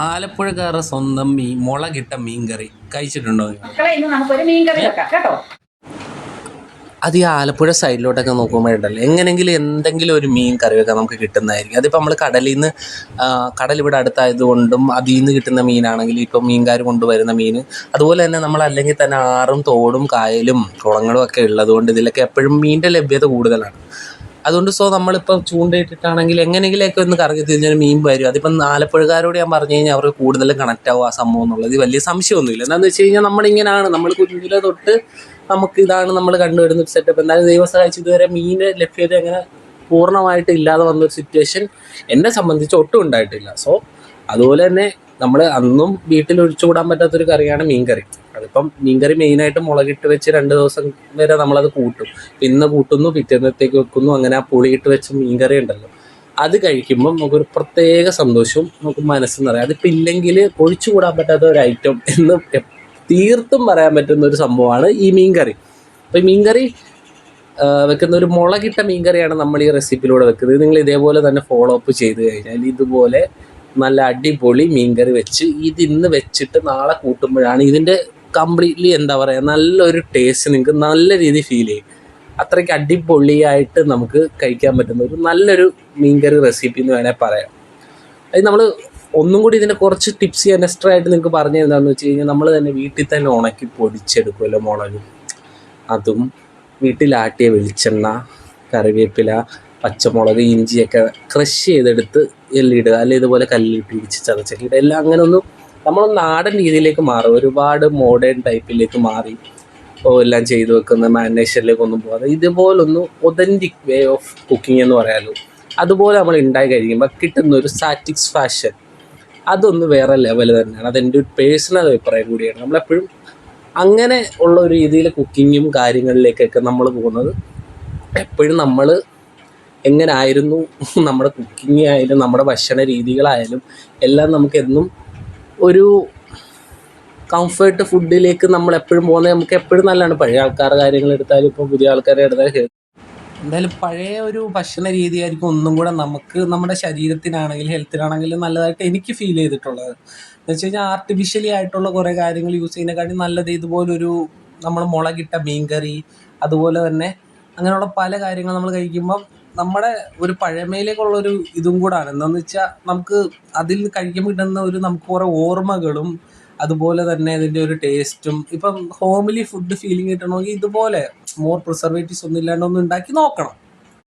ആലപ്പുഴക്കാരുടെ സ്വന്തം മുളകിട്ട മീൻകറി കഴിച്ചിട്ടുണ്ടോ? മക്കളെ, ഇന്ന് നമുക്കൊരു മീൻകറി വെക്കാം കേട്ടോ. അത് ഈ ആലപ്പുഴ സൈഡിലോട്ടൊക്കെ നോക്കുമ്പോഴുണ്ടല്ലോ എങ്ങനെങ്കിലും എന്തെങ്കിലും ഒരു മീൻ കറി വെക്കാൻ നമുക്ക് കിട്ടുന്നതായിരിക്കും. അതിപ്പോൾ നമ്മൾ കടലിൽ നിന്ന് കടൽ ഇവിടെ അടുത്തായതുകൊണ്ടും അതിൽ നിന്ന് കിട്ടുന്ന മീനാണെങ്കിൽ ഇപ്പം മീൻകാർ കൊണ്ടുവരുന്ന മീൻ, അതുപോലെ തന്നെ നമ്മൾ അല്ലെങ്കിൽ തന്നെ ആറും തോടും കായലും കുളങ്ങളും ഒക്കെ ഉള്ളതുകൊണ്ട് ഇതിലൊക്കെ എപ്പോഴും മീനിൻ്റെ ലഭ്യത കൂടുതലാണ്. അതുകൊണ്ട് നമ്മളിപ്പോൾ ചൂണ്ടയിട്ടിട്ടാണെങ്കിൽ എങ്ങനെയെങ്കിലുമൊക്കെ ഒന്ന് കറങ്ങി തിരിഞ്ഞൊരു മീൻ വരും. അതിപ്പം ആലപ്പുഴക്കാരോട് ഞാൻ പറഞ്ഞു കഴിഞ്ഞാൽ അവർക്ക് കൂടുതലും കണക്റ്റ് ആവും ആ സംഭവം എന്നുള്ളത് വലിയ സംശയമൊന്നുമില്ല. എന്താണെന്ന് വെച്ച് കഴിഞ്ഞാൽ നമ്മളിങ്ങനെയാണ്, നമ്മൾ കുഞ്ഞിലെ തൊട്ട് നമുക്ക് ഇതാണ് നമ്മൾ കണ്ടുവരുന്ന ഒരു സെറ്റപ്പ്. എന്തായാലും ദൈവം സഹായിച്ച് ഇതുവരെ മീനിൻ്റെ ലഭ്യത അങ്ങനെ പൂർണ്ണമായിട്ട് ഇല്ലാതെ വന്നൊരു സിറ്റുവേഷൻ എന്നെ സംബന്ധിച്ച് ഒട്ടും ഉണ്ടായിട്ടില്ല. അതുപോലെ തന്നെ നമ്മൾ അന്നും വീട്ടിൽ ഒഴിച്ചുകൂടാൻ പറ്റാത്തൊരു കറിയാണ് മീൻകറി. അതിപ്പം മീൻകറി മെയിനായിട്ട് മുളകിട്ട് വെച്ച് 2 ദിവസം വരെ നമ്മളത് കൂട്ടും. ഇന്ന് കൂട്ടുന്നു, പിറ്റേന്നത്തേക്ക് വെക്കുന്നു, അങ്ങനെ ആ പുളിയിട്ട് വെച്ച മീൻകറി ഉണ്ടല്ലോ, അത് കഴിക്കുമ്പം നമുക്കൊരു പ്രത്യേക സന്തോഷവും നമുക്ക് മനസ്സെന്ന് പറയാം. അതിപ്പോൾ ഇല്ലെങ്കിൽ ഒഴിച്ചുകൂടാൻ പറ്റാത്ത ഒരു ഐറ്റം എന്ന് തീർത്തും പറയാൻ പറ്റുന്ന ഒരു സംഭവമാണ് ഈ മീൻകറി. അപ്പോൾ ഈ മീൻകറി വെക്കുന്ന ഒരു മുളകിട്ട മീൻകറിയാണ് നമ്മൾ ഈ റെസിപ്പിയിലൂടെ വെക്കുന്നത്. നിങ്ങൾ ഇതേപോലെ തന്നെ ഫോളോ അപ്പ് ചെയ്ത് കഴിഞ്ഞാൽ ഇതുപോലെ നല്ല അടിപൊളി മീൻകറി വെച്ച് ഇതിന്ന് വെച്ചിട്ട് നാളെ കൂട്ടുമ്പോഴാണ് ഇതിൻ്റെ കംപ്ലീറ്റ്ലി എന്താ പറയുക നല്ലൊരു ടേസ്റ്റ് നിങ്ങൾക്ക് നല്ല രീതിയിൽ ഫീൽ ചെയ്യും. അത്രയ്ക്ക് അടിപൊളിയായിട്ട് നമുക്ക് കഴിക്കാൻ പറ്റുന്ന ഒരു നല്ലൊരു മീൻകറി റെസിപ്പി എന്ന് വേണേൽ പറയാം. അത് നമ്മൾ ഒന്നും കൂടി ഇതിൻ്റെ കുറച്ച് ടിപ്സ് ചെയ്യാൻ എക്സ്ട്രാ ആയിട്ട് നിങ്ങൾക്ക് പറഞ്ഞു തരുന്നതെന്ന് വെച്ച് കഴിഞ്ഞാൽ നമ്മൾ തന്നെ വീട്ടിൽ തന്നെ ഉണക്കി പൊടിച്ചെടുക്കുമല്ലോ മുളകും, അതും വീട്ടിലാട്ടിയ വെളിച്ചെണ്ണ, കറിവേപ്പില, പച്ചമുളക്, ഇഞ്ചിയൊക്കെ ക്രഷ് ചെയ്തെടുത്ത് എല്ലിടുക, അല്ലെങ്കിൽ ഇതുപോലെ കല്ലിട്ട് ഇടിച്ച് ചതച്ചൊക്കെ ഇടുക. എല്ലാം അങ്ങനെ ഒന്ന് നമ്മൾ നാടൻ രീതിയിലേക്ക് മാറും. ഒരുപാട് മോഡേൺ ടൈപ്പിലേക്ക് മാറി എല്ലാം ചെയ്ത് വെക്കുന്ന മാരിനേഷനിലേക്കൊന്നും പോകാതെ ഇതുപോലൊന്ന് ഒതൻറ്റിക് വേ ഓഫ് കുക്കിംഗ് എന്ന് പറയാമല്ലോ, അതുപോലെ നമ്മൾ ഉണ്ടായി കഴിയുമ്പോൾ കിട്ടുന്നൊരു സാറ്റിസ്ഫാക്ഷൻ അതൊന്ന് വേറെ ലെവൽ തന്നെയാണ്. അതെൻ്റെ ഒരു പേഴ്സണൽ അഭിപ്രായം കൂടിയാണ്. നമ്മളെപ്പോഴും അങ്ങനെ ഉള്ള ഒരു രീതിയിൽ കുക്കിങ്ങും കാര്യങ്ങളിലേക്കൊക്കെ നമ്മൾ പോകുന്നത് എപ്പോഴും നമ്മൾ എങ്ങനെ ആയിരുന്നു നമ്മുടെ കുക്കിംഗ് ആയാലും നമ്മുടെ ഭക്ഷണ രീതികളായാലും എല്ലാം നമുക്കെന്നും ഒരു കംഫർട്ട് ഫുഡിലേക്ക് നമ്മൾ എപ്പോഴും പോകുന്നത് നമുക്ക് എപ്പോഴും നല്ലതാണ്. പഴയ ആൾക്കാരുടെ കാര്യങ്ങൾ എടുത്താലും ഇപ്പോൾ പുതിയ ആൾക്കാരെ എടുത്താലും എന്തായാലും പഴയ ഒരു ഭക്ഷണ രീതിയായിരിക്കും ഒന്നും കൂടെ നമുക്ക് നമ്മുടെ ശരീരത്തിനാണെങ്കിലും ഹെൽത്തിനാണെങ്കിലും നല്ലതായിട്ട് എനിക്ക് ഫീൽ ചെയ്തിട്ടുള്ളത്. എന്ന് വെച്ച് കഴിഞ്ഞാൽ ആർട്ടിഫിഷ്യലി ആയിട്ടുള്ള കുറേ കാര്യങ്ങൾ യൂസ് ചെയ്യുന്നതിനെക്കാട്ടി നല്ലത് ഇതുപോലൊരു നമ്മൾ മുളകിട്ട മീൻകറി, അതുപോലെ തന്നെ അങ്ങനെയുള്ള പല കാര്യങ്ങൾ നമ്മൾ കഴിക്കുമ്പം നമ്മുടെ ഒരു പഴമയിലേക്കുള്ളൊരു ഇതും കൂടാണ്. എന്താണെന്ന് വെച്ചാൽ നമുക്ക് അതിൽ കഴിക്കുമ്പോൾ കിട്ടുന്ന ഒരു നമുക്ക് കുറേ ഓർമ്മകളും അതുപോലെ തന്നെ അതിൻ്റെ ഒരു ടേസ്റ്റും. ഇപ്പം ഹോംലി ഫുഡ് ഫീലിംഗ് കിട്ടണമെങ്കിൽ ഇതുപോലെ മോർ പ്രിസർവേറ്റീവ്സ് ഒന്നും ഇല്ലാണ്ട് ഒന്ന് ഉണ്ടാക്കി നോക്കണം.